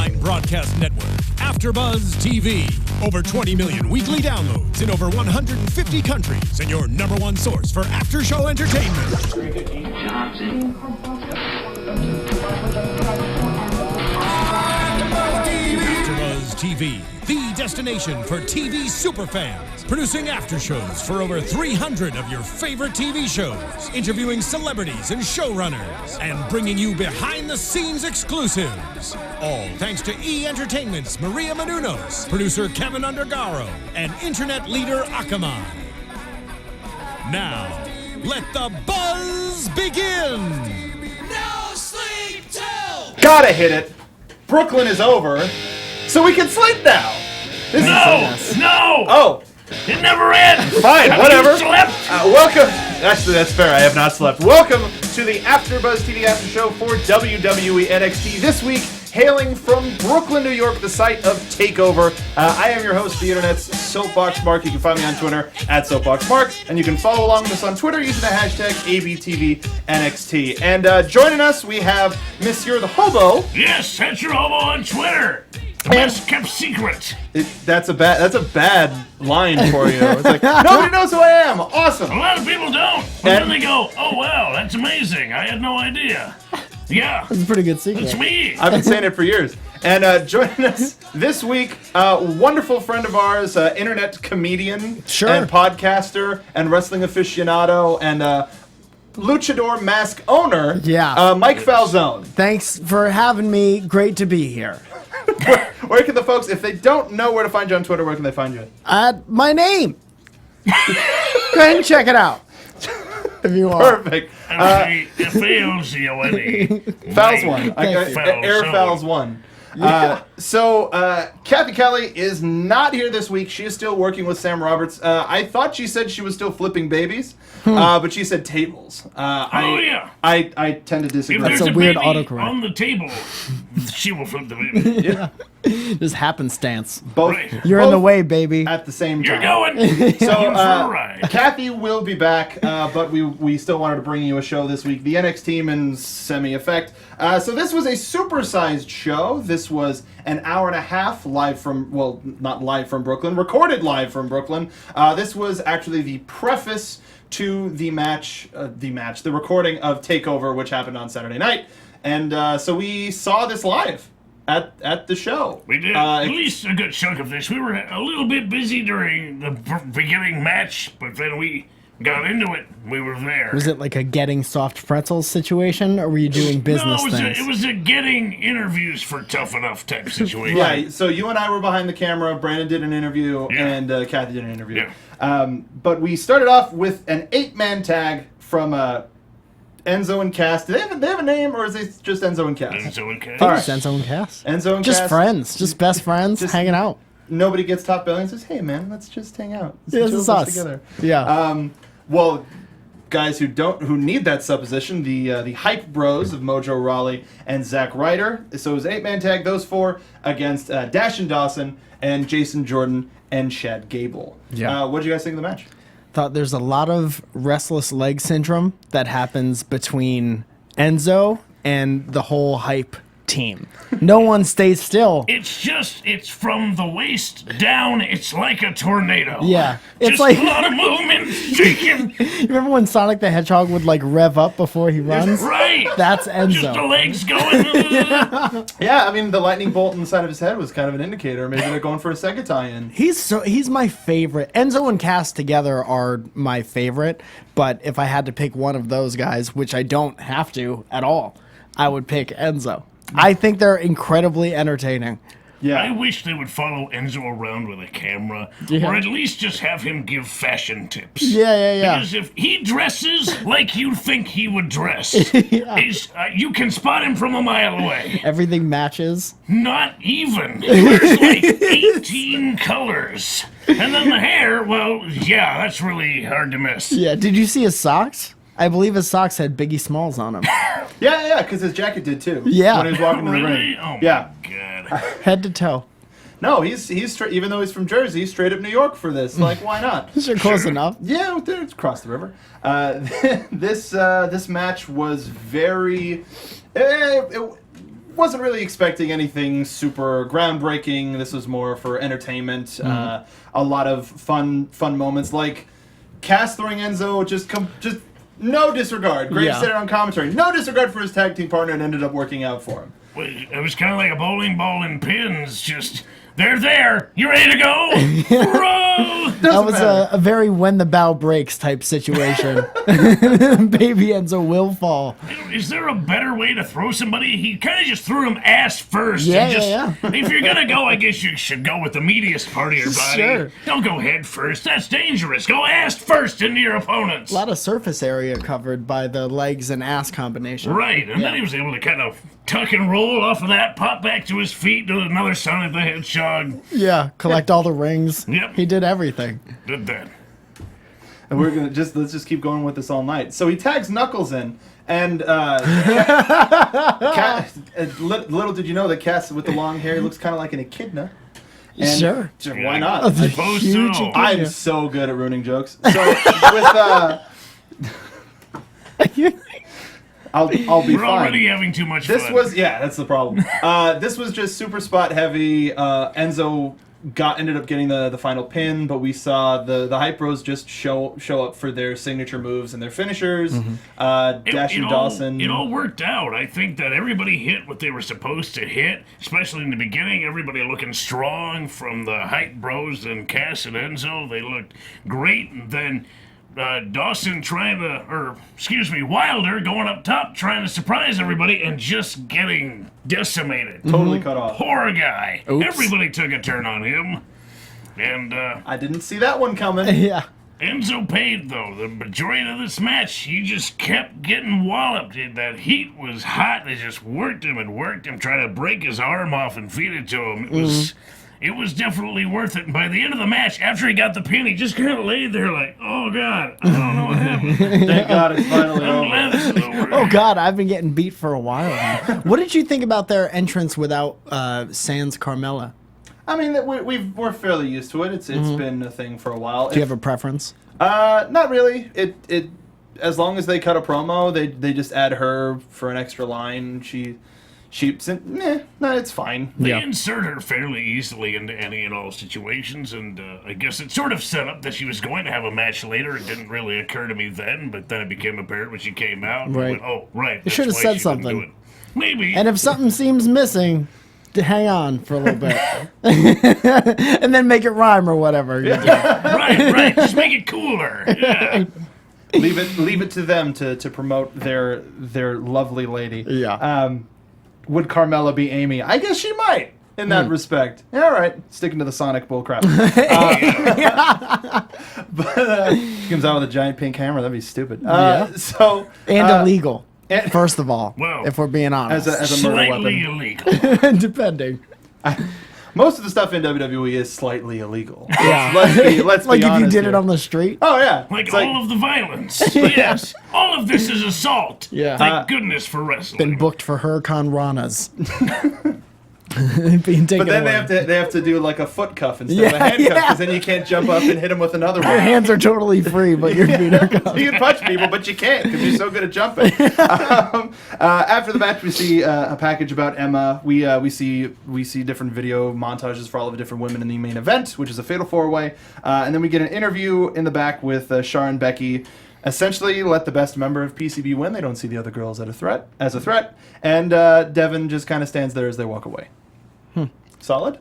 online broadcast network, AfterBuzz TV. Over 20 million weekly downloads in over 150 countries, and your number one source for after-show entertainment. AfterBuzz TV, the destination for TV superfans. Producing aftershows for over 300 of your favorite TV shows. Interviewing celebrities and showrunners. And bringing you behind-the-scenes exclusives. All thanks to E! Entertainment's Maria Menounos, producer Kevin Undergaro, and internet leader Akamai. Now, let the buzz begin! No sleep till! Gotta hit it! Brooklyn is over, so we can sleep now! No! Oh! It never ends! Fine, Have whatever. you slept? Welcome. Actually, that's fair. I have not slept. Welcome to the AfterBuzz TV After Show for WWE NXT. This week, hailing from Brooklyn, New York, the site of Takeover. I am your host, the internet's Soapbox Mark. You can find me on Twitter at Soapbox Mark, and you can follow along with us on Twitter using the hashtag ABTVNXT. And joining us, we have Monsieur the Hobo. Yes, that's your hobo on Twitter. Best kept secret. That's a bad line for you. It's like, nobody knows who I am. Awesome. A lot of people don't. But then they go, oh, wow, that's amazing. I had no idea. Yeah. That's a pretty good secret. It's me. I've been saying it for years. And joining us this week, wonderful friend of ours, internet comedian and podcaster and wrestling aficionado and luchador mask owner, Mike Falzone. Thanks for having me. Great to be here. Where can the folks, if they don't know where to find you on Twitter, where can they find you? My name. Go ahead and check it out. If you want. Perfect. F-A-L-Z-O-N-E. Fouls one. Air Fouls one. So Kathy Kelly is not here this week. She is still working with Sam Roberts. I thought she said she was still flipping babies, but she said tables. I tend to disagree. If there's That's a a weird baby autocorrect. on the table, she will flip the baby. Yeah. Just happenstance. Both. Right. You're in the way, baby. At the same You're time. going. So In for a ride. Kathy will be back, but we still wanted to bring you a show this week. The NXT team in semi-effect. So this was a supersized show. This was an hour and a half live from, well, not live from Brooklyn, recorded live from Brooklyn. This was actually the preface to the recording of Takeover, which happened on Saturday night. And so we saw this live at the show. We did. At least a good chunk of this. We were a little bit busy during the beginning match, but then we got into it. We were there. Was it like a getting soft pretzels situation, or were you doing business things? It was a getting interviews for Tough Enough type situation. Yeah, so you and I were behind the camera, Brandon did an interview, and Kathy did an interview. Yeah. But we started off with an 8-man tag from Enzo and Cass. Do they have a name, or is it just Enzo and Cass? Enzo and Cass. All right. Enzo and Cass. Enzo and Just Cass. friends. Just best friends hanging out. Nobody gets top billing and says, hey, man, let's just hang out. This is us. Together. Yeah. Well, guys who need that supposition, the Hype Bros of Mojo Rawley and Zack Ryder. So it was an 8-man tag, those four against Dash and Dawson and Jason Jordan and Chad Gable. Yeah. What did you guys think of the match? Thought there's a lot of restless leg syndrome that happens between Enzo and the whole Hype team. No one stays still. It's from the waist down. It's like a tornado. Yeah. It's Just like a lot of movement, shaking. You remember when Sonic the Hedgehog would like rev up before he runs? Right. That's Enzo. Just the legs going. Yeah, I mean, the lightning bolt in the side of his head was kind of an indicator. Maybe they're going for a second tie-in. He's my favorite. Enzo and Cass together are my favorite, but if I had to pick one of those guys, which I don't have to at all, I would pick Enzo. I think they're incredibly entertaining. Yeah. I wish they would follow Enzo around with a camera, or at least just have him give fashion tips. Yeah. Because if he dresses like you think he would dress, you can spot him from a mile away. Everything matches. Not even. He wears like 18 colors. And then the hair, well, yeah, that's really hard to miss. Yeah, did you see his socks? I believe his socks had Biggie Smalls on them. Yeah, because his jacket did too. Yeah. When he was walking to the Really? ring. Oh, Yeah. my God. Head to toe. No, he's straight, even though he's from Jersey, he's straight up New York for this. Like, why not? Sure, close enough. Yeah, it's across the river. This match was very wasn't really expecting anything super groundbreaking. This was more for entertainment. A lot of fun moments, like Cass throwing Enzo, just no disregard. Great said it on commentary. No disregard for his tag team partner, and ended up working out for him. It was kind of like a bowling ball and pins. Just, they're there. You ready to go? Throw! That was a very when the bow breaks type situation. Baby Enzo will fall. Is there a better way to throw somebody? He kind of just threw him ass first. Yeah. If you're going to go, I guess you should go with the meatiest part of your body. Sure. Don't go head first. That's dangerous. Go ass first into your opponents. A lot of surface area covered by the legs and ass combination. Right, and then he was able to kind of tuck and roll off of that, pop back to his feet, do another Sonic the Hedgehog. Yeah, collect all the rings. Yep. He did everything. Did that. And we're gonna let's just keep going with this all night. So he tags Knuckles in, and little did you know that Cass with the long hair looks kind of like an echidna. And Sure. Why not? That's a I suppose huge so. echidna. I'm so good at ruining jokes. So with I'll be We're fine. already having too much This fun. was that's the problem. This was just super spot heavy. Enzo ended up getting the final pin, but we saw the Hype Bros just show up for their signature moves and their finishers. Dashing Dawson. It all worked out. I think that everybody hit what they were supposed to hit, especially in the beginning. Everybody looking strong from the Hype Bros and Cass and Enzo. They looked great. And then Dawson Wilder going up top trying to surprise everybody and just getting decimated. Totally cut off. Poor guy. Oops. Everybody took a turn on him. And I didn't see that one coming. Yeah. Enzo paid, though. The majority of this match, he just kept getting walloped. That heat was hot. They just worked him, trying to break his arm off and feed it to him. It was definitely worth it. And by the end of the match, after he got the pin, he just kind of laid there like, oh, God, I don't know what happened. Thank God it's finally I'm over. glad this is over. Oh God, I've been getting beat for a while now. What did you think about their entrance without Sans Carmella? I mean, we're fairly used to it. It's been a thing for a while. Do you have a preference? Not really. It as long as they cut a promo, they just add her for an extra line. It's fine. They insert her fairly easily into any and all situations, and I guess it sort of set up that she was going to have a match later. It didn't really occur to me then, but then it became apparent when she came out. And I Right. went, oh, right. You should have that's said why she didn't something. do it. Maybe. And if something seems missing, hang on for a little bit, and then make it rhyme or whatever. right. Just make it cooler. Yeah. Leave it to them to promote their lovely lady. Yeah. Would Carmella be Amy? I guess she might in that respect. Yeah, all right, sticking to the Sonic bullcrap. But she comes out with a giant pink hammer. That'd be stupid. So And illegal. First of all, Well, if we're being honest, as a murder Slightly weapon. illegal. depending. Most of the stuff in WWE is slightly illegal. Yeah. Let's Like be if you honest did here. it on the street. Oh yeah, Like It's all of the violence. Yes. All of this is assault. Yeah. Thank goodness for wrestling. Been booked for Huracan Ranas. Being taken But then away. they have to do like a foot cuff instead of a handcuff, because then you can't jump up and hit them with another Your one. hands are totally free, but your feet are gone. You can punch people, but you can't because you're so good at jumping. After the match, we see a package about Emma. We see different video montages for all of the different women in the main event, which is a fatal four-way, and then we get an interview in the back with Char and Becky. Essentially, let the best member of PCB win. They don't see the other girls as a threat, and Devin just kind of stands there as they walk away. Solid.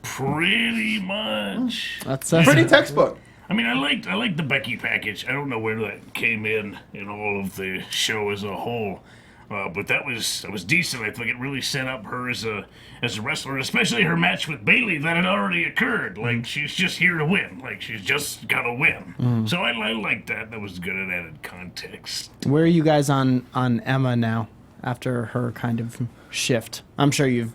Pretty much. That's Pretty textbook. I mean, I liked the Becky package. I don't know where that came in all of the show as a whole, but that was decent. I think it really set up her as a wrestler, especially her match with Bayley that had already occurred. Like she's just here to win. Like she's just gotta win. So I like that. That was good at added context. Where are you guys on Emma now after her kind of shift? I'm sure you've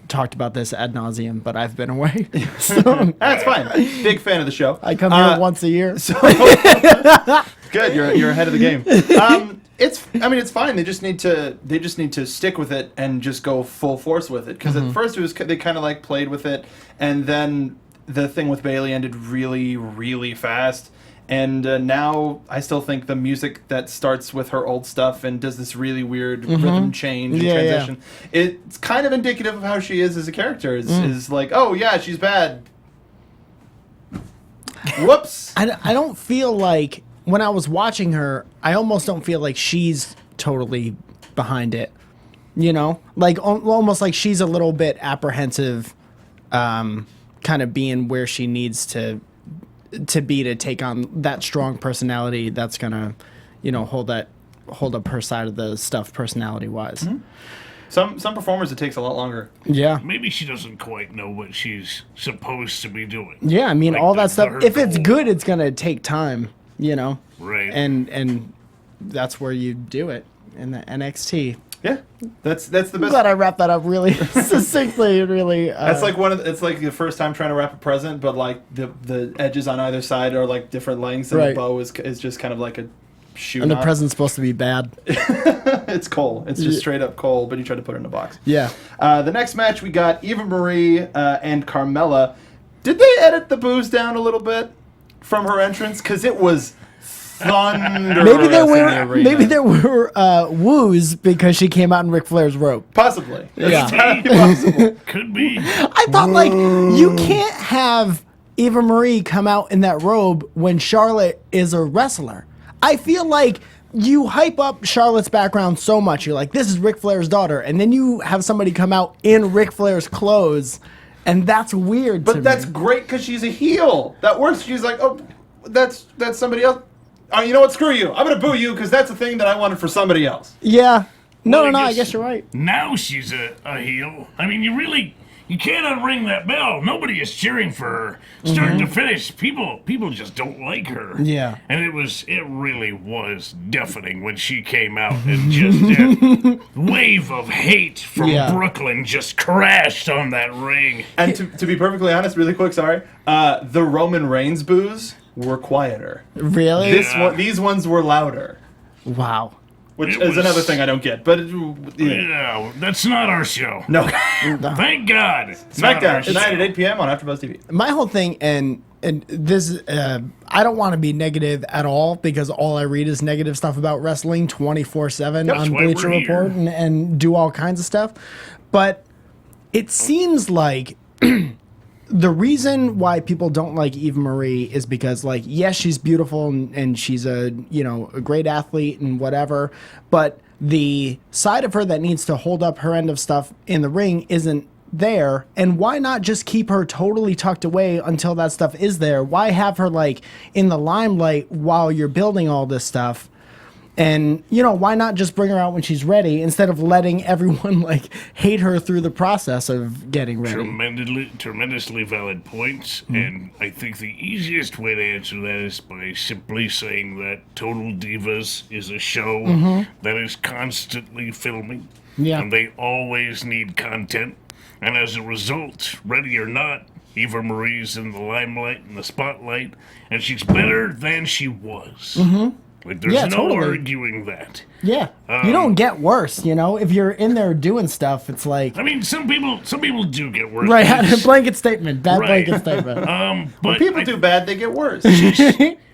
talked about this ad nauseum, but I've been away. So That's fine. Big fan of the show. I come here once a year. Good, you're ahead of the game. It's fine. They just need to stick with it and just go full force with it. Because at first they kind of like played with it, and then the thing with Bayley ended really, really fast. And now I still think the music that starts with her old stuff and does this really weird rhythm change and transition, it's kind of indicative of how she is as a character. Is like, oh yeah, she's bad. Whoops. I don't feel like, when I was watching her, I almost don't feel like she's totally behind it. You know? Like, almost like she's a little bit apprehensive, kind of being where she needs to be to take on that strong personality that's gonna, you know, hold up her side of the stuff personality wise. Some performers it takes a lot longer. Yeah. Maybe she doesn't quite know what she's supposed to be doing. Yeah, I mean, Like all that stuff. her If it's goal. good, it's gonna take time, you know. Right. And that's where you do it in the NXT. Yeah, that's the I'm best. glad I wrapped that up really succinctly and really. That's like it's like the first time trying to wrap a present, but like the edges on either side are like different lengths, and Right. the bow is just kind of like a shoe and the knot. present's supposed to be bad. It's coal. It's just straight up coal, but you try to put it in a box. Yeah. The next match we got Eva Marie and Carmella. Did they edit the booze down a little bit from her entrance? Because it was thunder. Maybe there were woos because she came out in Ric Flair's robe. Possibly. That's Yeah. entirely possible. Could be. I thought, like, you can't have Eva Marie come out in that robe when Charlotte is a wrestler. I feel like you hype up Charlotte's background so much. You're like, this is Ric Flair's daughter. And then you have somebody come out in Ric Flair's clothes, and that's weird to But that's me. great because she's a heel. That works. She's like, oh, that's somebody else. Oh, you know what? Screw you. I'm going to boo you because that's a thing that I wanted for somebody else. Yeah. No, Well, I guess you're right. Now she's a heel. I mean, you can't unring that bell. Nobody is cheering for her. Start to finish, people just don't like her. Yeah. And it really was deafening when she came out and just that wave of hate from Yeah. Brooklyn just crashed on that ring. And to be perfectly honest, really quick, sorry, the Roman Reigns boos were quieter. Really? These ones were louder, Wow. which It is was- another thing I don't get. But Yeah, that's not our show. no, Thank God. It's not our SmackDown tonight show. at 8 p.m. on AfterBuzz TV. My whole thing, and this, I don't want to be negative at all because all I read is negative stuff about wrestling 24/7 That's on why Bleacher we're Report here. and do all kinds of stuff. But it seems like the reason why people don't like Eva Marie is because, like, yes, she's beautiful and she's a great athlete and whatever, but the side of her that needs to hold up her end of stuff in the ring isn't there. And why not just keep her totally tucked away until that stuff is there? Why have her like in the limelight while you're building all this stuff? And, why not just bring her out when she's ready instead of letting everyone, like, hate her through the process of getting ready? Tremendously valid points, and I think the easiest way to answer that is by simply saying that Total Divas is a show that is constantly filming, Yeah. and they always need content, and as a result, ready or not, Eva Marie's in the limelight and the spotlight, and she's better than she was. Like, there's Yeah, no totally. arguing that. Yeah. You don't get worse, if you're in there doing stuff, it's like, I mean, some people do get worse. right, blanket statement, bad Right. blanket statement. But People I- do bad, they get worse.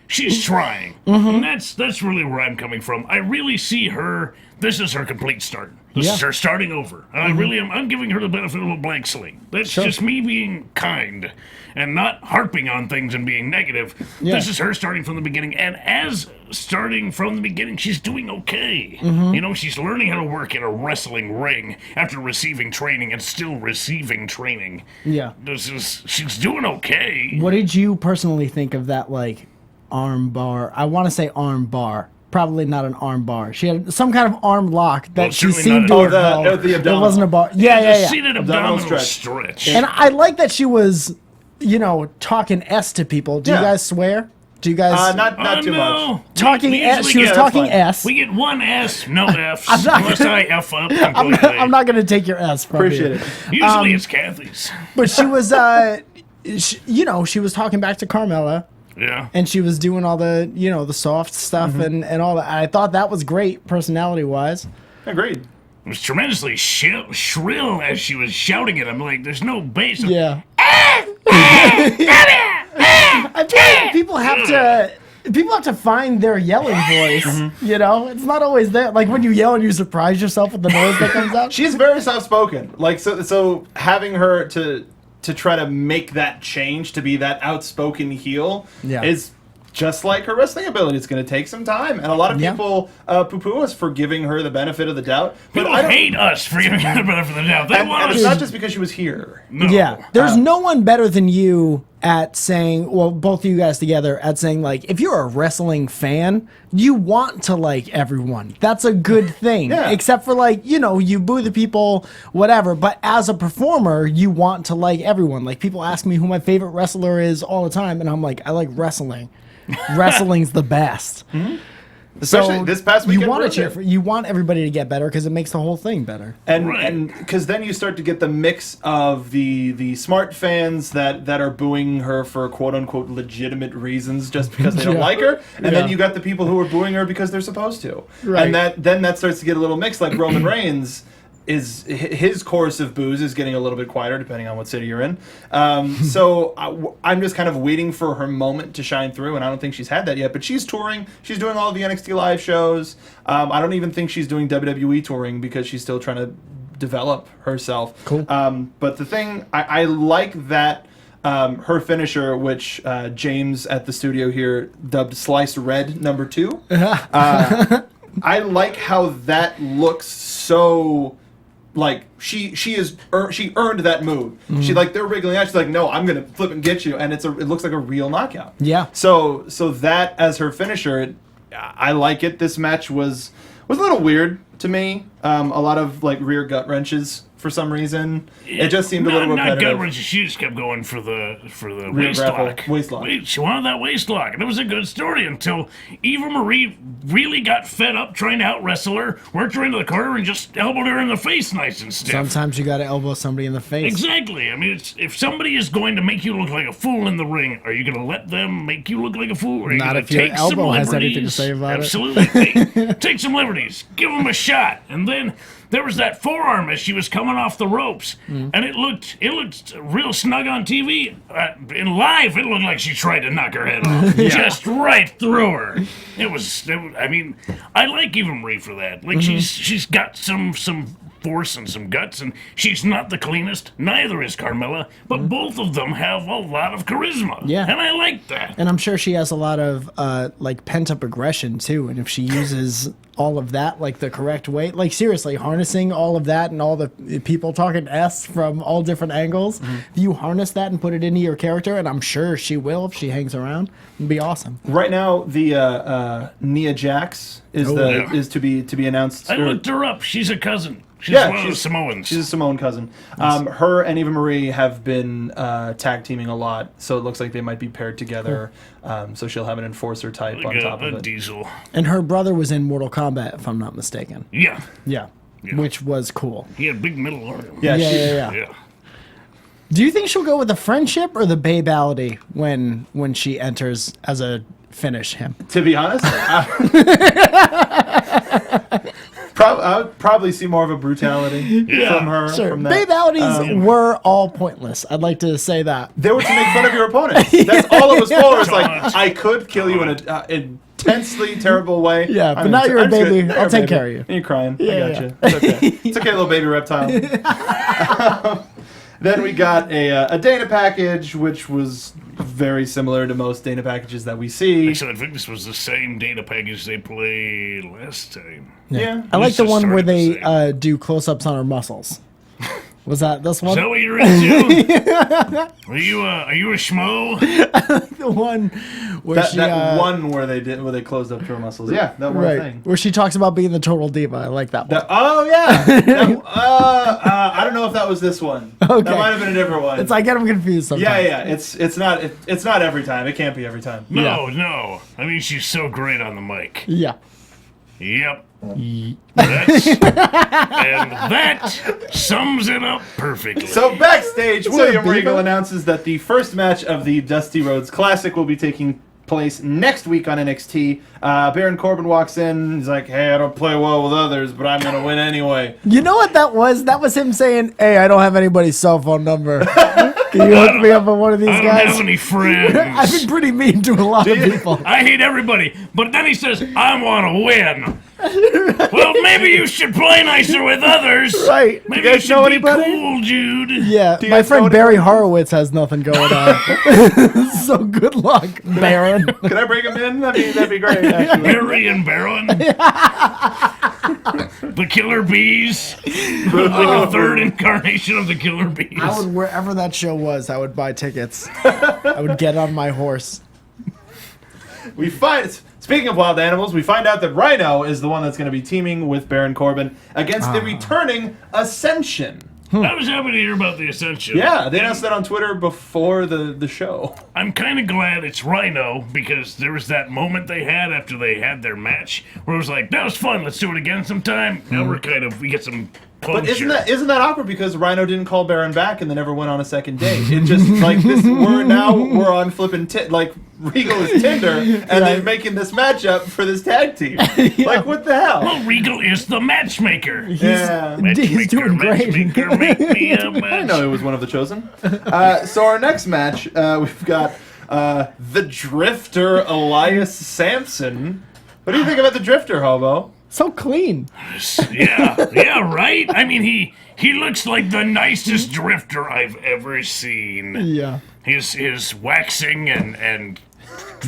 She's trying. And that's really where I'm coming from. I really see her. This is her complete start. This is Yeah. her starting over. And I really am. I'm giving her the benefit of a blank slate. That's just me being kind and not harping on things and being negative. Yeah. This is her starting from the beginning. And as starting from the beginning, she's doing okay. She's learning how to work in a wrestling ring after receiving training and still receiving training. Yeah. She's doing okay. What did you personally think of that, like, arm bar? I want to say arm bar. Probably not an arm bar. She had some kind of arm lock that Well, she certainly seemed not to a- have held. the It abdominal. wasn't a bar. It's a Yeah. seated Abdominal abdominal stretch. stretch. And I like that she was, talking S to people. Do Yeah. you guys swear? Do you guys Not too much. talking We S? usually She was get- talking fine. S. We get one S, no F's, I'm not unless gonna- I F up I'm completely. not going to take your S from Appreciate you. it. Usually it's Kathy's. But she was, she was talking back to Carmella. Yeah. And she was doing all the, the soft stuff and all that. I thought that was great, personality-wise. Agreed. It was tremendously shrill as she was shouting it. I'm like, there's no bass. Yeah. I feel like people have to People have to find their yelling voice. You know, it's not always there. Like when you yell and you surprise yourself with the noise that comes out. She's very soft-spoken. Like so having her to try to make that change to be that outspoken heel is just like her wrestling ability. It's going to take some time, and a lot of people poo-poo us for giving her the benefit of the doubt. People hate us for giving her the benefit of the doubt. And it's not just because she was here. No. Yeah, there's no one better than you at saying, well, both of you guys together at saying, like, if you're a wrestling fan, you want to like everyone. That's a good thing. Except for, like, you know, you boo the people, whatever. But as a performer, you want to like everyone. Like, people ask me who my favorite wrestler is all the time, and I'm like, I like wrestling. Wrestling's the best. Especially this past weekend. You want to cheer for, you want everybody to get better because it makes the whole thing better. And because then you start to get the mix of the smart fans that are booing her for quote unquote legitimate reasons just because they don't like her, and then you got the people who are booing her because they're supposed to. And that starts to get a little mixed. Like Roman Reigns. His chorus of boos is getting a little bit quieter depending on what city you're in. So I'm just kind of waiting for her moment to shine through, and I don't think she's had that yet. But she's touring. She's doing all of the NXT live shows. I don't even think she's doing WWE touring because she's still trying to develop herself. Cool. But the thing, I like that her finisher, which James at the studio here dubbed Slice Red number 2. I like how that looks so... Like she earned that move. She like they're wriggling out. She's like, no, I'm gonna flip and get you, and it looks like a real knockout. Yeah. So that as her finisher, I like it. This match was a little weird to me. A lot of like rear gut wrenches for some reason. It just seemed a little repetitive. Not gut wrenches. She just kept going for the Rear waist grapple, lock. waist lock. She wanted that waist lock, and it was a good story until Eva Marie really got fed up trying to out wrestle her, worked her into the corner, and just elbowed her in the face nice and stiff. Sometimes you got to elbow somebody in the face. Exactly. I mean, if somebody is going to make you look like a fool in the ring, are you going to let them make you look like a fool? Or are you Not going if to your take some elbow has liberties? anything to say about it. Absolutely. Take some liberties. Give them a shot. And then there was that forearm as she was coming off the ropes, and it looked real snug on TV. In live, it looked like she tried to knock her head off, just right through her. It was. I mean, I like Eva Marie for that. Like she's got some force and some guts, and she's not the cleanest. Neither is Carmella, but both of them have a lot of charisma. Yeah, and I like that. And I'm sure she has a lot of like pent up aggression too. And if she uses all of that like the correct way, like seriously harnessing all of that and all the people talking S from all different angles, you harness that and put it into your character, and I'm sure she will if she hangs around. It'd be awesome. Right now, the Nia Jax is to be announced. I looked her up. She's a cousin. She's one of the Samoans. She's a Samoan cousin. Her and Eva Marie have been tag teaming a lot, so it looks like they might be paired together. So she'll have an enforcer type on top of it. Diesel. And her brother was in Mortal Kombat, if I'm not mistaken. Yeah. Which was cool. He had big middle arm. Yeah. Do you think she'll go with the friendship or the babality when she enters as a finish him? To be honest, I would probably see more of a brutality from her. Sure. From that. Babalities were all pointless. I'd like to say that. They were to make fun of your opponent. That's all it was for. It was like, I could kill you in an intensely terrible way. Yeah, but now you're a baby. I'll take care of you. And you're crying. I got you. Yeah. It's okay. It's okay, little baby reptile. Then we got a Dana package, which was very similar to most Dana packages that we see. Actually, I think this was the same Dana package they played last time. Yeah. I like the just one where started the they do close-ups on her muscles. Was that this one? Is that what you're into? Are you a schmo? The one where that one where they closed up to her muscles. Yeah, that one thing. Where she talks about being the total diva. I like that one. Oh yeah. I don't know if that was this one. Okay. That might have been a different one. It's I get them confused sometimes. Yeah. It's not every time. It can't be every time. No. I mean, she's so great on the mic. Yeah. Yep. And that sums it up perfectly. So backstage, William Diva? Regal announces that the first match of the Dusty Rhodes Classic will be taking place next week on NXT. Baron Corbin walks in. He's like, hey, I don't play well with others, but I'm going to win anyway. You know what that was? That was him saying, hey, I don't have anybody's cell phone number. Can you hook me up with one of these I don't guys? have any friends. I've been pretty mean to a lot of people. I hate everybody. But then he says, I want to win. Well, maybe you should play nicer with others. Right. Maybe You guys should know be anybody? cool, dude. Yeah, you my guys friend know Barry anybody? Horowitz has nothing going on. So good luck, Baron. Can I bring him in? That'd be great, actually. Barry and Baron. The Killer Bees. Like a third incarnation of the Killer Bees. I would, wherever that show was, I would buy tickets. I would get on my horse. Speaking of wild animals, we find out that Rhino is the one that's going to be teaming with Baron Corbin against the returning Ascension. I was happy to hear about the Ascension. Yeah, they announced that on Twitter before the show. I'm kind of glad it's Rhino because there was that moment they had after they had their match where it was like, that was fun, let's do it again sometime. Now we get some closure. But isn't that awkward because Rhino didn't call Baron back and they never went on a second date? It just like this. We're on flipping like Regal is Tinder and they're making this matchup for this tag team. Like what the hell? Well, Regal is the matchmaker. Yeah. He's doing great. Matchmaker, make me a I didn't match. know he was one of the chosen. So our next match, we've got the Drifter Elias Samson. What do you think about the Drifter, Hobo? So clean. Yeah, right? I mean, he looks like the nicest drifter I've ever seen. Yeah. His waxing and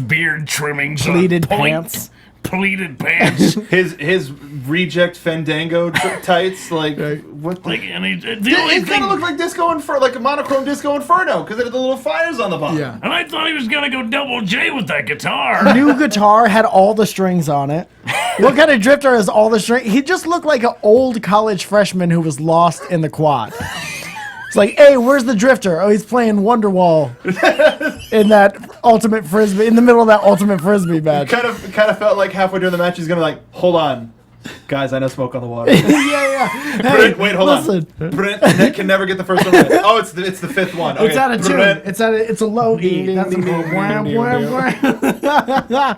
beard trimmings Pleated on point. pants. Pleated pants. His reject Fandango tights, like what? The, Like, and the it only kind thing, of looked like Disco Inferno, like a monochrome Disco Inferno, because it had the little fires on the bottom. Yeah. and I thought he was gonna go double J with that guitar. New guitar had all the strings on it. What kind of drifter has all the strings? He just looked like an old college freshman who was lost in the quad. It's like, hey, where's the drifter? Oh, he's playing Wonderwall in that ultimate frisbee, in the middle of that ultimate frisbee match. Kind of felt like halfway during the match he's gonna like, hold on, guys, I know Smoke on the Water. Yeah. Hey, Brent, wait, hold listen. on. Brent can never get the first one right. Oh, it's the fifth one. Okay. It's out of tune. Brent. It's a low E. Ding, That's ding, ding, ding, wham, ding, wham, ding. wham.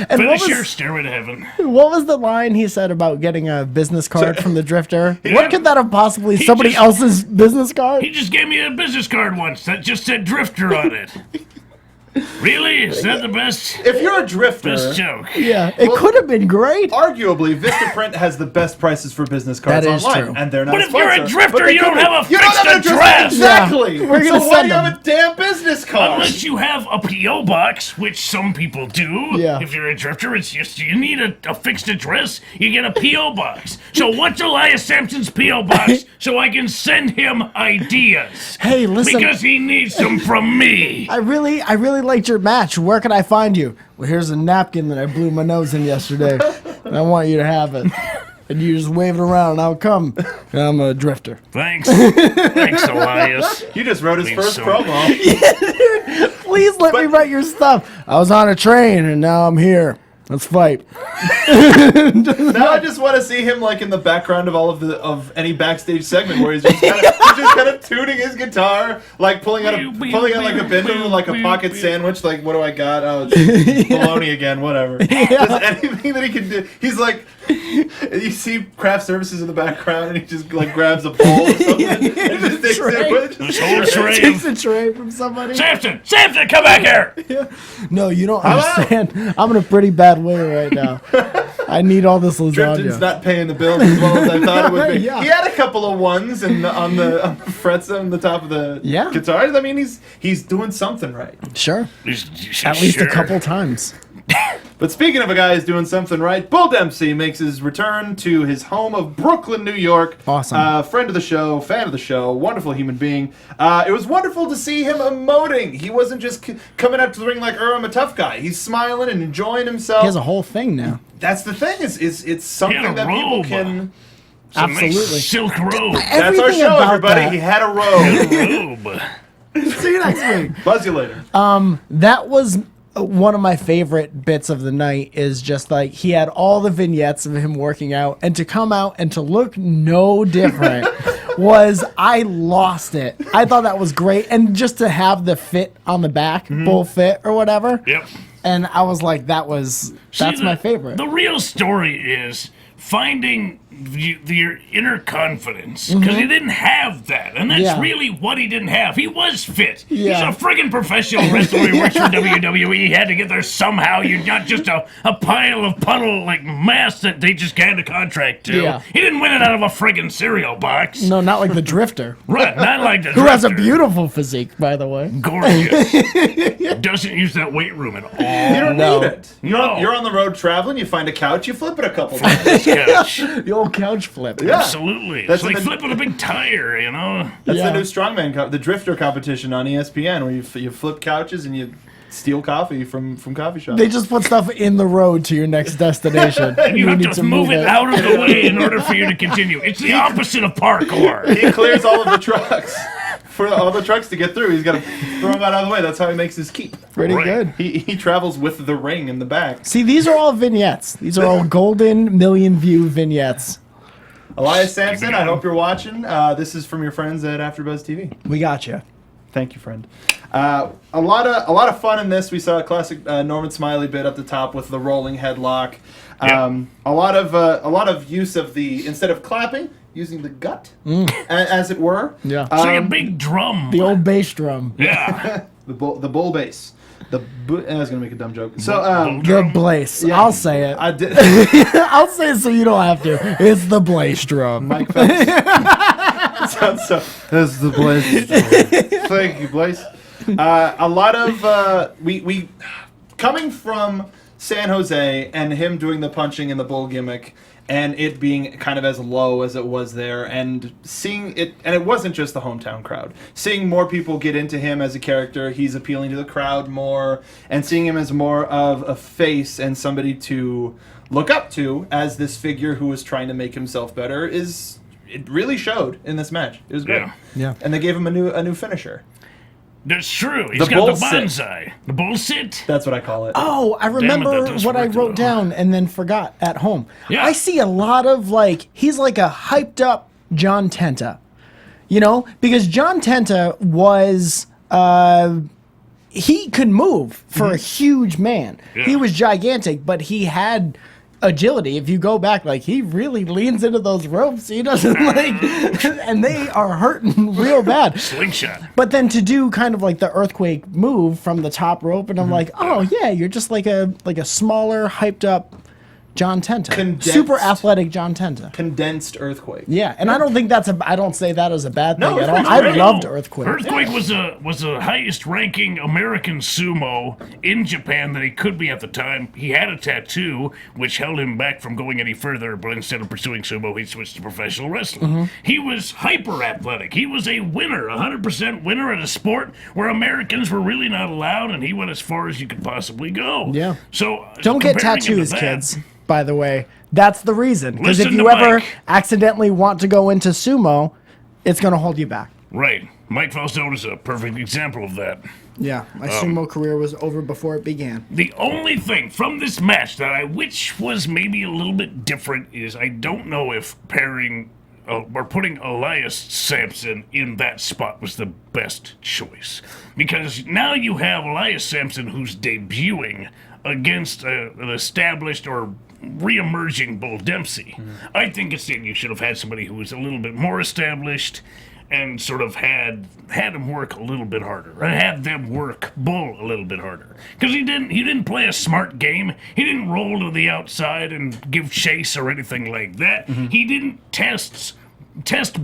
And Finish your Stairway to Heaven. what was the line he said about getting a business card from the drifter? He What didn't- could that have possibly he somebody just- else's business card? He just gave me a business card once that just said Drifter on it. Really? Is that the best If you're a drifter, joke? Yeah, it could have been great. arguably Vistaprint has the best prices for business cards That is online, true. and they're not. But a if you're a sponsor, drifter, but they you don't could be. have a You don't fixed have an address. Exactly. Yeah, we're gonna so why send do you them. have a damn business card? Unless you have a P.O. box, which some people do. Yeah. If you're a drifter, it's just you need a fixed address, you get a P.O. box. So what's Elias Samson's P.O. box so I can send him ideas? Hey, listen. Because he needs them from me. I really liked your match. Where can I find you? Well, here's a napkin that I blew my nose in yesterday, and I want you to have it. And you just wave it around, and I'll come. I'm a drifter. Thanks. Thanks, Elias. You just wrote his Means first so promo. Please let me write your stuff. I was on a train, and now I'm here. Let's fight. Now I just want to see him like in the background of all of any backstage segment where he's just kind of tuning his guitar, like pulling out like a Benjamin, like a pocket sandwich. Like, what do I got? Oh, it's bologna again. Whatever. Just anything that he can do. He's like, you see craft services in the background, and he just like grabs a bowl or something and just takes it with. This whole tray Takes of... a tray from somebody. Samson, come back here! No, you don't understand. I'm in a pretty bad way right now. I need all this Drifton's lasagna. not paying the bills as well as I thought it would be. Yeah. He had a couple of ones on the frets on the top of the guitars. I mean, he's doing something right. Sure. At least a couple times. But speaking of a guy who's doing something right, Bull Dempsey makes his return to his home of Brooklyn, New York. Awesome. Friend of the show, fan of the show, wonderful human being. It was wonderful to see him emoting. He wasn't just coming out to the ring like, I'm a tough guy. He's smiling and enjoying himself. He has a whole thing now. That's the thing. It's something that people robe. can... Some nice Absolutely. silk robe. That's our Everything show, about everybody. that- He had a robe. robe. See you next week. Buzz you later. That was one of my favorite bits of the night. Is just like he had all the vignettes of him working out, and to come out and to look no different was, I lost it. I thought that was great, and just to have the fit on the back, bull fit or whatever. Yep. And I was like, that's See, my favorite. The real story is finding your inner confidence, because he didn't have that, and that's really what he didn't have. He was fit. He's a friggin' professional wrestler. He works for WWE. He had to get there somehow. You're not just a pile of puddle like mass that they just gave a contract to. Yeah. He didn't win it out of a friggin' cereal box. No, not like the Drifter. Right, not like the Who Drifter. has a beautiful physique, by the way. Gorgeous. Doesn't use that weight room at all. You don't need it. No. You're on the road traveling, you find a couch, you flip it a couple times. Couch. The old couch flip. Yeah. Absolutely. That's It's like the- flipping a big tire, you know? That's Yeah. the new strongman, the Drifter competition on ESPN, where you flip couches and you steal coffee from coffee shops. They just put stuff in the road to your next destination. You have need to move it out of the way in order for you to continue. It's the opposite of parkour. He clears all of the trucks. For all the trucks to get through, he's got to throw them out of the way. That's how he makes his keep. Pretty Right. good. He travels with the ring in the back. See, these are all vignettes. These are all golden million view vignettes. Elias Samson, I hope you're watching. This is from your friends at AfterBuzz TV. We got you. Thank you, friend. A lot of fun in this. We saw a classic Norman Smiley bit at the top with the rolling headlock. A lot of use of the, instead of clapping, using the gut, as it were. Yeah. It's like a big drum. The old bass drum. Yeah. The bull bass. I was gonna make a dumb joke. So The Blaze. Yeah. I'll say it. I did. I'll say it so you don't have to. It's the Blaze drum. Mike Phelps. Sounds so. That's the Blaze. Thank you, Blaze. A lot of we coming from San Jose and him doing the punching and the bull gimmick, and it being kind of as low as it was there, and seeing it, and it wasn't just the hometown crowd. Seeing more people get into him as a character, he's appealing to the crowd more, and seeing him as more of a face and somebody to look up to as this figure who is trying to make himself better it really showed in this match. It was great. Yeah. And they gave him a new finisher. That's true. He's The got the bullsit. bonsai. The bullshit. That's what I call it. Oh, I remember that does what I work, wrote though. down and then forgot at home. Yeah. I see a lot of he's like a hyped up John Tenta. You know? Because John Tenta was he could move for a huge man. Yeah. He was gigantic, but he had agility. If you go back, he really leans into those ropes. He doesn't and they are hurting real bad. Slingshot. But then to do kind of like the earthquake move from the top rope, and I'm like, oh yeah, you're just like a smaller, hyped up John Tenta, Condensed. super athletic John Tenta. Condensed earthquake. Yeah, and I don't think I don't say that as a bad thing No, at all. Earthquake's I great. loved Earthquake. Earthquake was a highest ranking American sumo in Japan that he could be at the time. He had a tattoo which held him back from going any further, but instead of pursuing sumo, he switched to professional wrestling. He was hyper athletic. He was a winner, 100% winner at a sport where Americans were really not allowed, and he went as far as you could possibly go. Yeah. So Don't get comparing him to tattoos, that- kids. By the way, that's the reason. Because if Listen you to ever Mike. accidentally want to go into sumo, it's going to hold you back. Right. Mike Falstone is a perfect example of that. Yeah, my sumo career was over before it began. The only thing from this match that I wish was maybe a little bit different is I don't know if pairing or putting Elias Samson in that spot was the best choice. Because now you have Elias Samson who's debuting against an established or re-emerging Bull Dempsey. I think instead you should have had somebody who was a little bit more established and sort of had him work a little bit harder, or had them work Bull a little bit harder, because he didn't play a smart game. He didn't roll to the outside and give chase or anything like that. He didn't test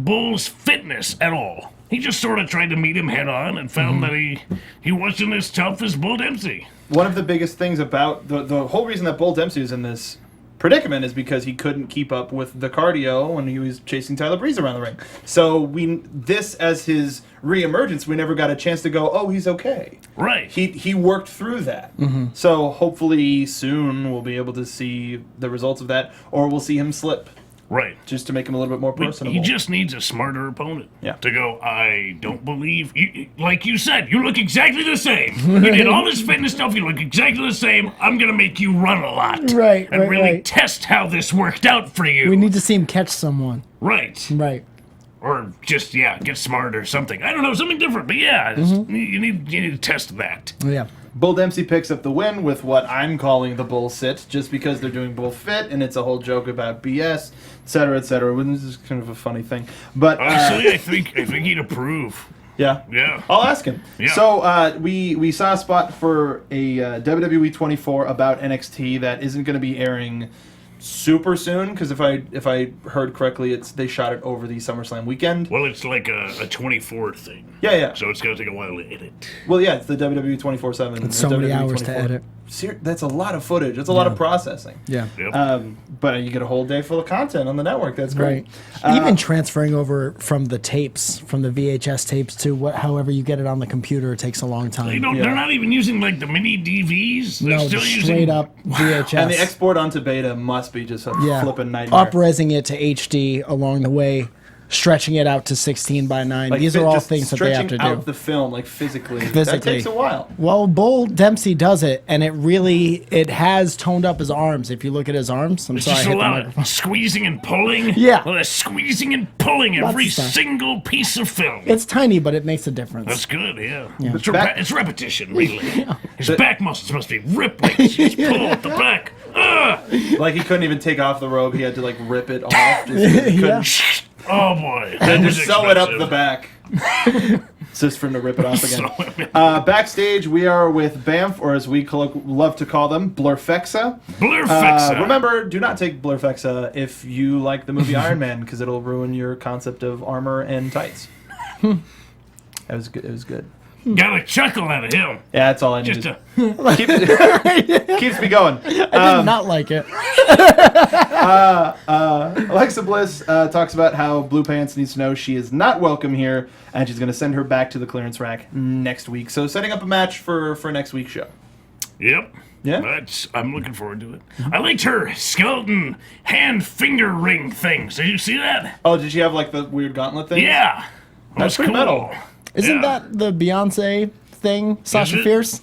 Bull's fitness at all. He just sort of tried to meet him head on and found that he wasn't as tough as Bull Dempsey. One of the biggest things about the whole reason that Bull Dempsey is in this predicament is because he couldn't keep up with the cardio when he was chasing Tyler Breeze around the ring. So this as his reemergence, we never got a chance to go, oh, he's okay. Right. He worked through that. So hopefully soon we'll be able to see the results of that, or we'll see him slip. Right. Just to make him a little bit more personable. He just needs a smarter opponent. Yeah. To go, I don't believe... like you said, you look exactly the same. You did all this fitness stuff, you look exactly the same. I'm going to make you run a lot. Right, And right, really right. test how this worked out for you. We need to see him catch someone. Right. Right. Or just, get smart or something. I don't know, something different. But yeah, you need to test that. Yeah. Bull Dempsey picks up the win with what I'm calling the bull sit, just because they're doing bull fit, and it's a whole joke about BS, etc., etc. This is kind of a funny thing. But honestly, I think he'd approve. Yeah. Yeah. I'll ask him. Yeah. So we saw a spot for a WWE 24 about NXT that isn't going to be airing super soon, because if I heard correctly, they shot it over the SummerSlam weekend. Well, it's like a 24 thing. Yeah. So it's going to take a while to edit. Well, yeah, it's the WWE 24/7. It's so many hours to edit. That's a lot of footage. That's a lot of processing. Yeah. Yep. But you get a whole day full of content on the network. That's great. Right. Even transferring over from the tapes, from the VHS tapes to however you get it on the computer, takes a long time. They're not even using like the mini DVs. They're No, still just using straight up VHS. And the export onto beta must be just a flipping nightmare. Up-resing it to HD along the way, stretching it out to 16:9. These are all things that they have to do. Stretching out the film, like physically. That takes a while. Well, Bull Dempsey does it, and it has toned up his arms. If you look at his arms, It's just a lot of squeezing and pulling. Yeah. Well, squeezing and pulling every of stuff. single piece of film. It's tiny, but it makes a difference. That's good, yeah. Yeah. It's repetition, really. His back muscles must be ripped like just pull out the back. Like he couldn't even take off the robe. He had to like rip it off. Just Oh boy. Then That just was sew it up expensive. the back. Just for him to rip it off again. Backstage, we are with Bamf, or as we love to call them, Blurfexa. Blurfexa. Remember, do not take Blurfexa if you like the movie Iron Man, because it'll ruin your concept of armor and tights. It was good. It was good. Got a chuckle out of him. Yeah, that's all I Just needed. a Keeps me going. I did not like it. Alexa Bliss talks about how Blue Pants needs to know she is not welcome here, and she's going to send her back to the clearance rack next week. So setting up a match for next week's show. Yep. Yeah? I'm looking forward to it. I liked her skeleton hand finger ring things. Did you see that? Oh, did she have like the weird gauntlet thing? Yeah. That's pretty cool. metal. Isn't Yeah. that the Beyonce thing? Sasha it? Fierce?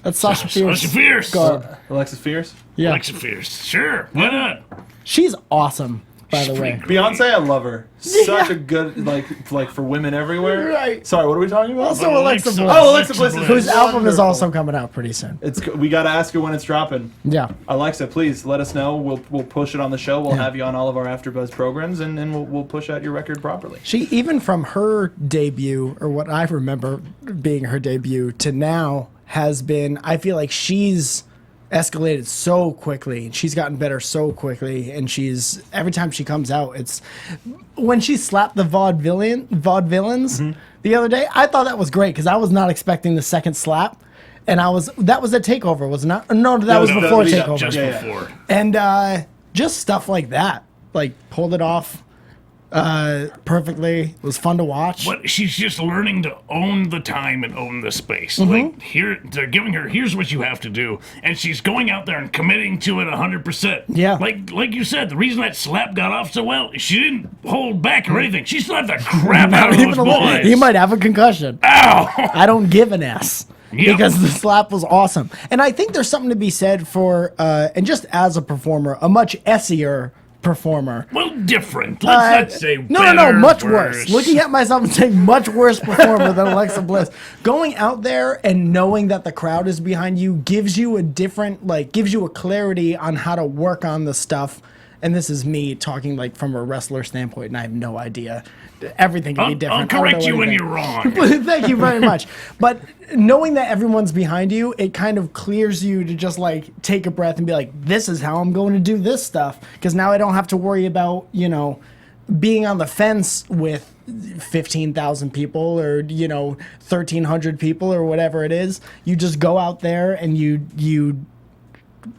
That's Sasha Fierce. Sasha Fierce. Garb. Alexis Fierce? Yeah. Alexa Fierce. Sure. Why not? She's awesome, by the She's way. pretty great. Beyonce, I love her. Such a good, like for women everywhere. Right. Sorry, what are we talking about? Also Alexa Bliss. Oh, Alexa Bliss is Whose album is wonderful. also coming out pretty soon. We got to ask her when it's dropping. Yeah. Alexa, please let us know. We'll push it on the show. We'll have you on all of our AfterBuzz programs, and we'll push out your record properly. She, even from her debut, or what I remember being her debut, to now has been, I feel like she's escalated so quickly, and she's gotten better so quickly, and she's, every time she comes out, it's, when she slapped the vaudevillains the other day, I thought that was great, because I was not expecting the second slap, and that was a Takeover, was it not? No, that was before Takeover. Just Yeah. before. And just stuff like that, like pulled it off perfectly. It was fun to watch. But she's just learning to own the time and own the space. Mm-hmm. Like here, they're giving her, here's what you have to do, and she's going out there and committing to it 100%. Yeah. Like you said, the reason that slap got off so well, she didn't hold back or anything. She slapped the crap out of those boys. He might have a concussion. Ow! I don't give an S. Yep. Because the slap was awesome. And I think there's something to be said for, and just as a performer, a much S-ier performer. Well, different. Let's not say No, better, much worse. Looking at myself and saying much worse performer than Alexa Bliss. Going out there and knowing that the crowd is behind you gives you a different, gives you a clarity on how to work on the stuff. And this is me talking from a wrestler standpoint, and I have no idea. Everything can be different. I'll I don't correct know you when anything. you're wrong. Thank you very much. But knowing that everyone's behind you, it kind of clears you to just take a breath and be like, this is how I'm going to do this stuff. Because now I don't have to worry about, being on the fence with 15,000 people or, 1,300 people or whatever it is. You just go out there and you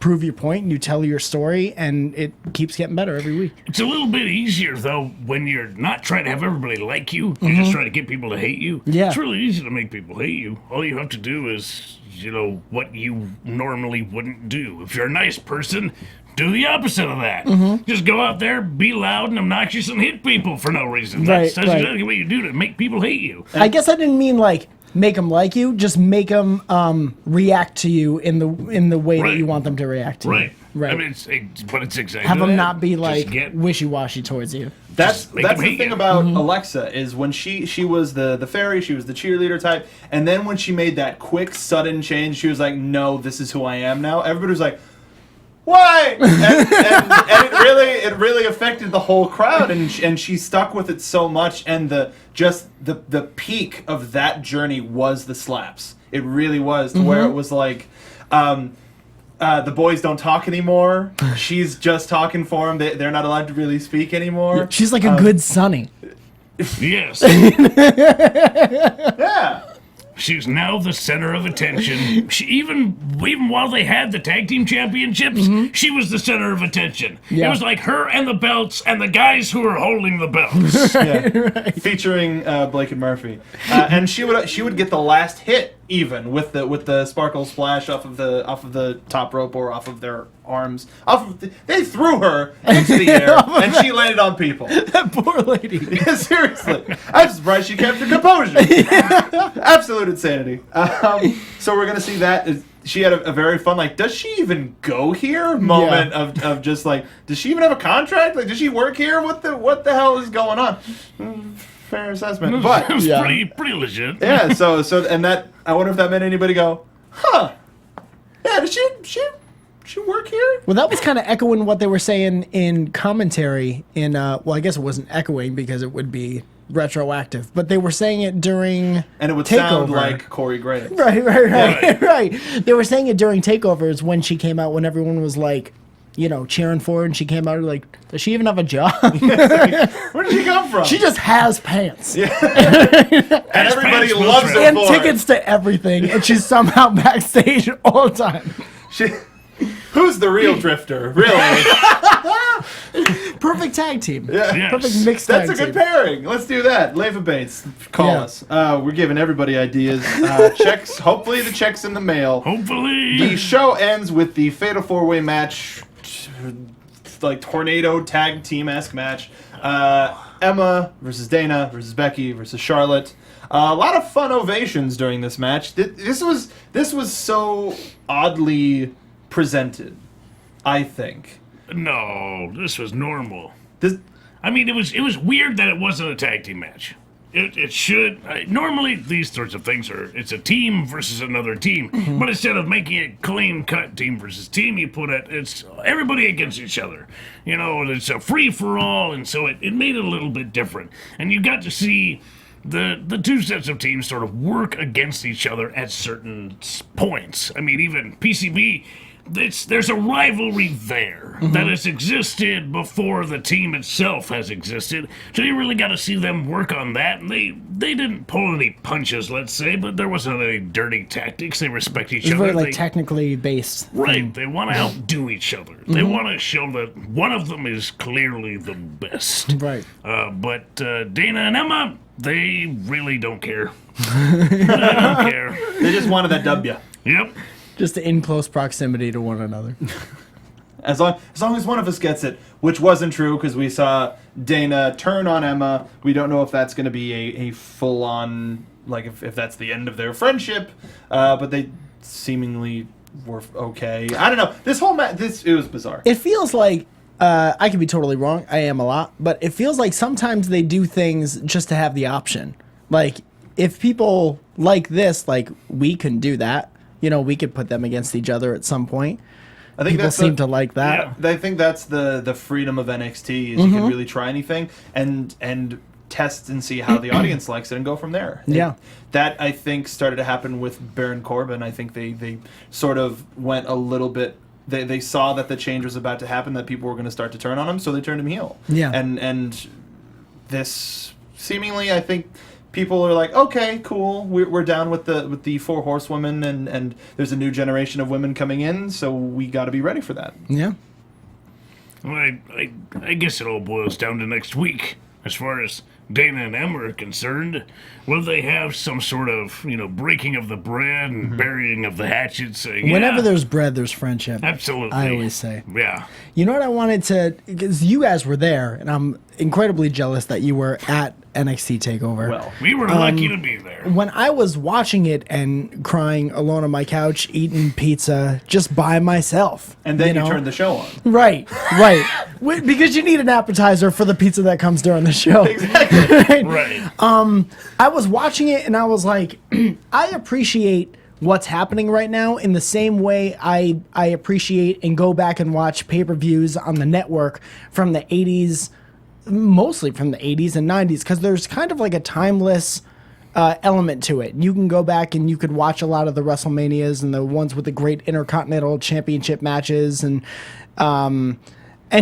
prove your point and you tell your story, and it keeps getting better every week. It's a little bit easier, though, when you're not trying to have everybody like you. You're just trying to get people to hate you. Yeah. It's really easy to make people hate you. All you have to do is, what you normally wouldn't do. If you're a nice person, do the opposite of that. Just go out there, be loud and obnoxious, and hit people for no reason. That's Right. exactly what you do to make people hate you. I guess I didn't mean make them like you, just make them react to you in the way that Right. you want them to react to you. Right. Right. I mean, but it's exactly Have them that. not be Just like get- wishy-washy towards you. That's make 'em the hate thing you. about Alexa is when she was the fairy, she was the cheerleader type, and then when she made that quick sudden change, she was like, "No, this is who I am now." Everybody was like, "Why?" and it really affected the whole crowd, and she stuck with it so much. And the peak of that journey was the slaps. It really was to where it was like. The boys don't talk anymore. She's just talking for them. They're not allowed to really speak anymore. She's like a good Sonny. Yes. Yeah. She's now the center of attention. She even while they had the tag team championships, she was the center of attention. Yeah. It was like her and the belts and the guys who were holding the belts. Yeah. Featuring Blake and Murphy, and she would get the last hit even with the sparkle splash off of the top rope or off of their arms. They threw her into the air and she landed on people. That poor lady. Yeah, seriously, I'm surprised she kept her composure. Absolute insanity. So we're gonna see that. She had a very fun, like, does she even go here moment of just like, does she even have a contract? Like, does she work here? What the hell is going on? Fair assessment, but It was Yeah. pretty legit. yeah. So and that, I wonder if that made anybody go, huh? Yeah, does she work here? Well, that was kind of echoing what they were saying in commentary. Well, I guess it wasn't echoing because it would be retroactive, but they were saying it during And it would Takeover. sound like Corey Graves. Right. They were saying it during Takeovers when she came out, when everyone was like, cheering for her, and she came out like, does she even have a job? Where did she come from? She just has pants and everybody pants will loves her and for tickets to everything, and she's somehow backstage all the time. it. Who's the real drifter? Really? Perfect tag team. Yes. Perfect mixed That's tag a good team. pairing. Let's do that. Leva Bates, call Yeah. us. We're giving everybody ideas. Checks. Hopefully the check's in the mail. Hopefully. The show ends with the Fatal 4-Way match, like tornado tag team-esque match. Emma versus Dana versus Becky versus Charlotte. A lot of fun ovations during this match. This was so oddly presented, I think. No, this was normal. This, I mean, it was weird that it wasn't a tag team match. It should normally these sorts of things it's a team versus another team, but instead of making it clean cut team versus team, you put it's everybody against each other. It's a free for all, and so it made it a little bit different, and you got to see the two sets of teams sort of work against each other at certain points. I mean, even PCB. There's a rivalry there that has existed before the team itself has existed. So you really got to see them work on that. And they didn't pull any punches, let's say, but there wasn't any dirty tactics. They respect each It's other. very technically based. Right. They want to outdo each other. They want to show that one of them is clearly the best. Right. But Dana and Emma, they really don't care. They don't care. they just wanted that W. Yep. Just in close proximity to one another. As long as one of us gets it, which wasn't true because we saw Dana turn on Emma. We don't know if that's going to be a full-on, like if that's the end of their friendship, but they seemingly were okay. I don't know. This whole it was bizarre. It feels like, I could be totally wrong, I am a lot, but it feels like sometimes they do things just to have the option. Like, if people like this, like, we can do that. We could put them against each other at some point. I think People seem to like that. I think that's the freedom of NXT is you can really try anything and test and see how the audience likes it and go from there. Yeah. That I think started to happen with Baron Corbin. I think they sort of went a little bit. They saw that the change was about to happen, that people were going to start to turn on him, so they turned him heel. Yeah. And this seemingly, I think. People are like, okay, cool. We're down with the four horsewomen, and there's a new generation of women coming in, so we got to be ready for that. Yeah. Well, I guess it all boils down to next week. As far as Dana and Emma are concerned, will they have some sort of, breaking of the bread and burying of the hatchet? Saying, Whenever there's bread, there's friendship. absolutely, I always say. Yeah. You know what I wanted to, because you guys were there, and I'm incredibly jealous that you were at NXT Takeover. Well, We were lucky to be there. When I was watching it and crying alone on my couch, eating pizza just by myself. and then you know? turned the show on. Right. Because you need an appetizer for the pizza that comes during the show. Exactly. Right. I was watching it and I was like, I appreciate what's happening right now in the same way I appreciate and go back and watch pay-per-views on the network from the 80s, mostly from the 80s and 90s, because there's kind of like a timeless element to it. You can go back and you could watch a lot of the WrestleManias and the ones with the great Intercontinental Championship matches and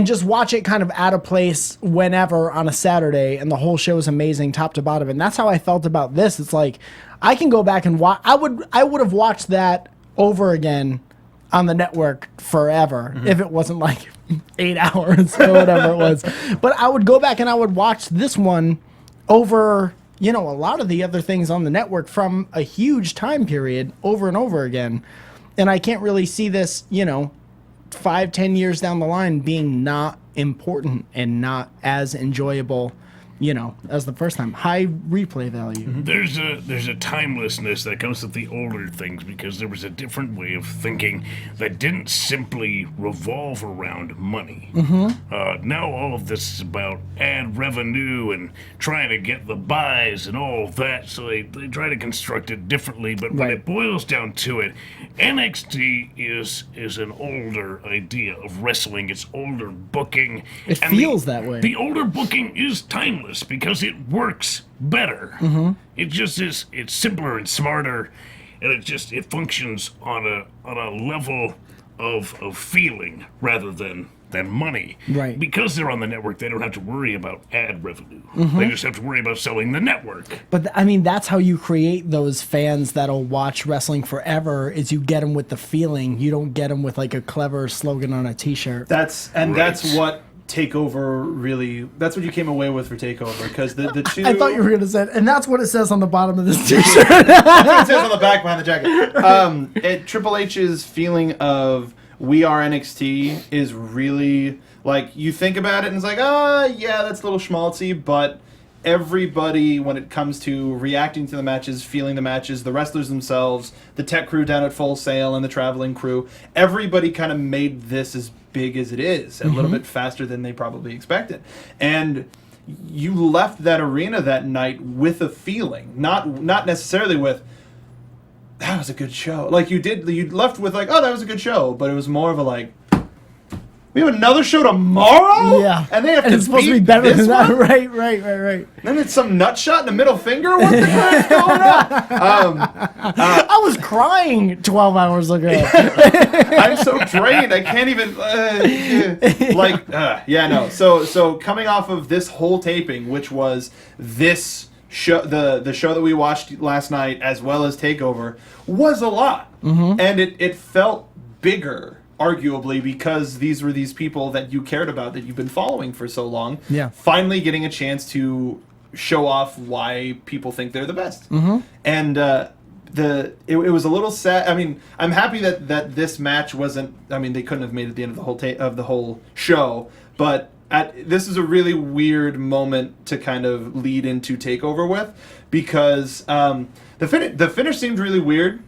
just watch it kind of out of place whenever on a Saturday, and the whole show is amazing top to bottom. And that's how I felt about this. It's like I can go back and watch. I would have watched that over again on the network forever if it wasn't like 8 hours or whatever it was. But I would go back and I would watch this one over, a lot of the other things on the network from a huge time period over and over again. And I can't really see this, 5-10 years down the line being not important and not as enjoyable, as the first time. High replay value. There's a timelessness that comes with the older things because there was a different way of thinking that didn't simply revolve around money. Now all of this is about ad revenue and trying to get the buys and all of that, so they try to construct it differently, but when it boils down to it, NXT is an older idea of wrestling. It's older booking. It feels that way. The older booking is timeless because it works better. It just is. It's simpler and smarter, and it functions on a level of feeling rather than money. Right. Because they're on the network, they don't have to worry about ad revenue. They just have to worry about selling the network. But that's how you create those fans that'll watch wrestling forever. Is you get them with the feeling. You don't get them with like a clever slogan on a T-shirt. That's what Takeover really. That's what you came away with for Takeover, because the two. I thought you were gonna say, and that's what it says on the bottom of this T-shirt. It says on the back behind the jacket. Triple H's feeling of "We Are NXT" is really like, you think about it and it's like, yeah, that's a little schmaltzy, but everybody, when it comes to reacting to the matches, feeling the matches, the wrestlers themselves, the tech crew down at Full Sail and the traveling crew, everybody kind of made this as big as it is, a little bit faster than they probably expected. And you left that arena that night with a feeling, not necessarily with, that was a good show. Like you left with like, oh, that was a good show, but it was more of a like, we have another show tomorrow? Yeah. And they have and to it's supposed to beat be better this than that. one? Right. Then it's some nut shot in the middle finger? What the heck's going on? I was crying 12 hours ago. I'm so drained. I can't even So coming off of this whole taping, which was this show, the show that we watched last night, as well as Takeover, was a lot, and it felt bigger, arguably, because these were these people that you cared about, that you've been following for so long. Yeah. Finally getting a chance to show off why people think they're the best. And it was a little sad. I mean, I'm happy that this match wasn't. I mean, they couldn't have made it the end of the whole show, but this is a really weird moment to kind of lead into Takeover with, because the finish seemed really weird.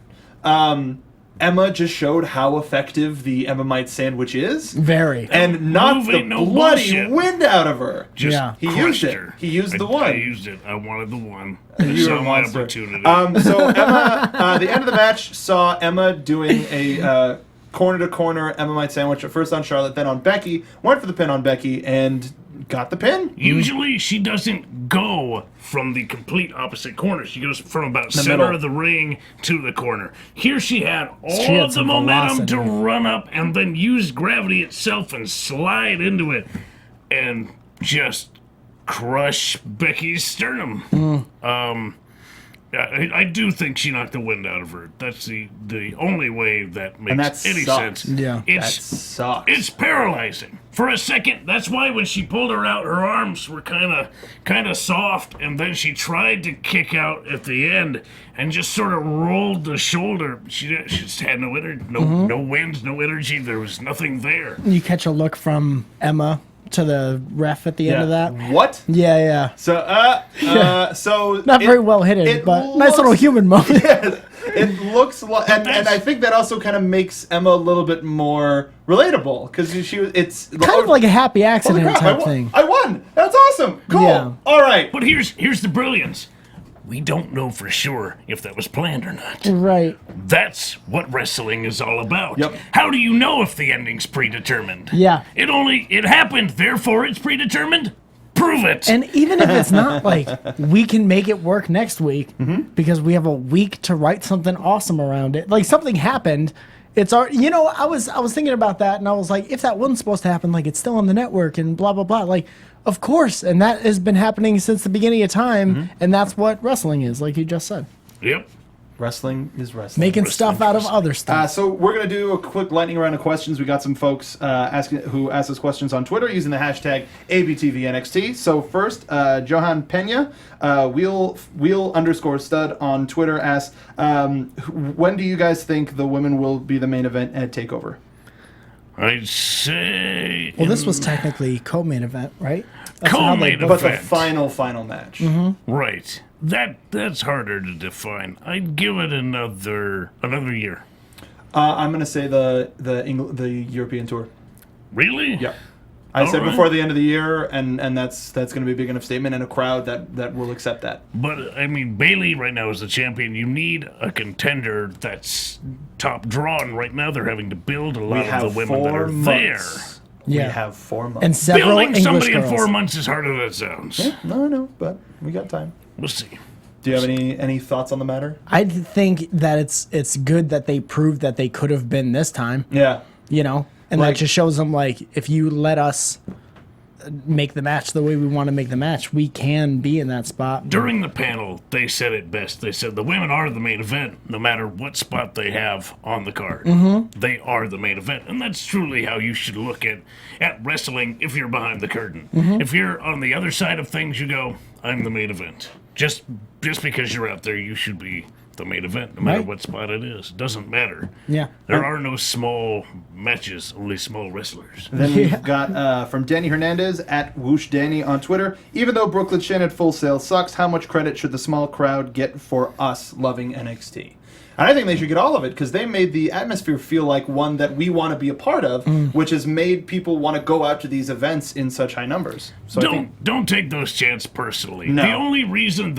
Emma just showed how effective the Emma-mite sandwich is. Very. And knocked the bloody wind out Her. He used it. He used the one. I used it. I wanted the one. I saw my opportunity. So Emma, the end of the match saw Emma doing a corner-to-corner Emma-mite sandwich, at first on Charlotte, then on Becky, went for the pin on Becky, and got the pin. Usually she doesn't go from the complete opposite corner. She goes from about the center middle of the ring to the corner. Here she had all of the momentum to run up and then use gravity itself and slide into it and just crush Becky's sternum. I do think she knocked the wind out of her. That's the only way that makes any sense. Yeah. That sucks. It's paralyzing. For a second, that's why when she pulled her out, her arms were kind of soft, and then she tried to kick out at the end and just sort of rolled the shoulder. She just had no energy, no wind, no energy. There was nothing there. You catch a look from Emma to the ref at the end of that. What? Yeah. So Not very well hidden, but nice little human moment. Yeah, it looks like, and I think that also kind of makes Emma a little bit more relatable because it's Kind of like a happy accident type thing. I won. That's awesome. Cool. Yeah. All right. But here's the brilliance. We don't know for sure if that was planned or not. Right. That's what wrestling is all about. Yep. How do you know if the ending's predetermined? Yeah. It happened, therefore it's predetermined? Prove it. And even if it's not, like, we can make it work next week because we have a week to write something awesome around it. Like, something happened. It's our, I was thinking about that, and I was like, if that wasn't supposed to happen, like, it's still on the network and blah, blah, blah. Like, of course. And that has been happening since the beginning of time. And that's what wrestling is, like you just said. Yep. Wrestling is wrestling. Making stuff out of other stuff. So we're going to do a quick lightning round of questions. We got some folks who asked us questions on Twitter using the hashtag ABTVNXT. So first, Johan Pena, wheel_stud on Twitter asks, when do you guys think the women will be the main event at TakeOver? I'd say... Well, this was technically co-main event, right? Co-main event. But the final match. Right. That's harder to define. I'd give it another year. I'm going to say the European tour. Really? Yeah. I said right. before the end of the year, and that's going to be a big enough statement and a crowd that will accept that. But, I mean, Bayley right now is the champion. You need a contender that's top drawn. Right now they're having to build a lot of the women that are there. Yeah. We have 4 months. And several Building English somebody girls. in 4 months is harder than it sounds. Yeah, no, but we got time. We'll see. Do you have any thoughts on the matter? I think that it's good that they proved that they could have been this time. Yeah. And Like- that just shows them, like, if you let us make the match the way we want to make the match, we can be in that spot. During the panel, they said it best. They said the women are the main event, no matter what spot they have on the card. They are the main event, and that's truly how you should look at wrestling if you're behind the curtain. If you're on the other side of things, you go, I'm the main event. Just because you're out there, you should be the main event, no matter Right. what spot it is. It doesn't matter. Yeah. There are no small matches, only small wrestlers. Then we've got from Danny Hernandez at Whoosh Danny on Twitter. Even though Brooklyn Shin at Full Sail sucks, how much credit should the small crowd get for us loving NXT? And I think they should get all of it because they made the atmosphere feel like one that we want to be a part of, which has made people want to go out to these events in such high numbers. So Don't take those chants personally. No. The only reason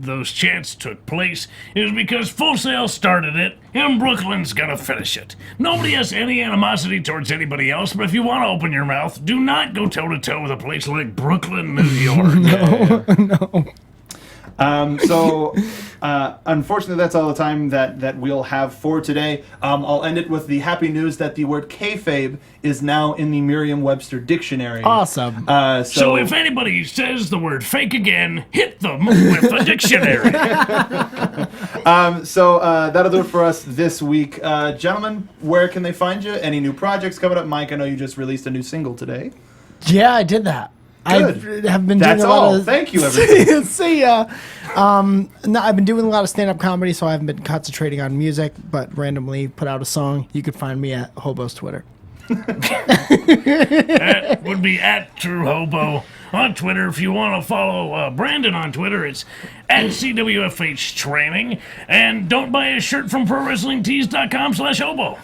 those chants took place is because Full Sail started it and Brooklyn's gonna finish it. Nobody has any animosity towards anybody else, but if you want to open your mouth, do not go toe to toe with a place like Brooklyn, New York. No. Unfortunately, that's all the time that we'll have for today. I'll end it with the happy news that the word kayfabe is now in the Merriam-Webster dictionary. Awesome. So if anybody says the word fake again, hit them with the dictionary. That'll do it for us this week. Gentlemen, where can they find you? Any new projects coming up? Mike, I know you just released a new single today. Yeah, I did that. Good. I have been That's doing a lot all. of... Thank you, everybody. See ya. No, I've been doing a lot of stand-up comedy, so I haven't been concentrating on music, but randomly put out a song. You can find me at Hobo's Twitter. That would be at True Hobo on Twitter. If you want to follow Brandon on Twitter, it's at CWFH Training. And don't buy a shirt from ProWrestlingTees.com/hobo.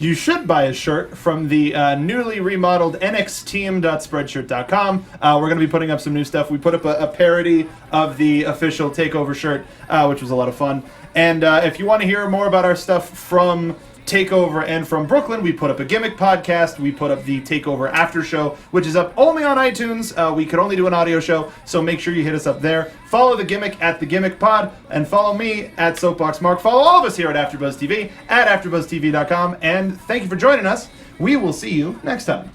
You should buy a shirt from the newly remodeled nxteam.spreadshirt.com. We're going to be putting up some new stuff. We put up a parody of the official TakeOver shirt, which was a lot of fun. And if you want to hear more about our stuff from TakeOver and from Brooklyn, we put up a Gimmick podcast. We put up the TakeOver After Show, which is up only on iTunes. We could only do an audio show, so make sure you hit us up there. Follow the Gimmick at the Gimmick Pod, and follow me at Soapbox Mark. Follow all of us here at AfterBuzz TV at AfterBuzzTV.com. And thank you for joining us. We will see you next time.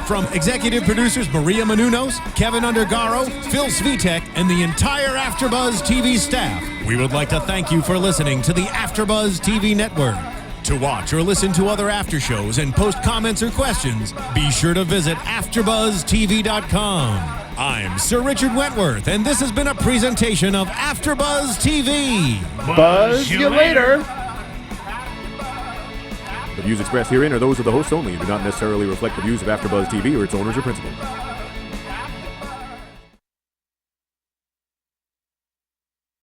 From executive producers Maria Menounos, Kevin Undergaro, Phil Svitek, and the entire AfterBuzz TV staff, we would like to thank you for listening to the AfterBuzz TV network. To watch or listen to other after shows and post comments or questions, be sure to visit AfterBuzzTV.com. I'm Sir Richard Wentworth, and this has been a presentation of AfterBuzz TV. Buzz you later. The views expressed herein are those of the hosts only and do not necessarily reflect the views of AfterBuzz TV or its owners or principals.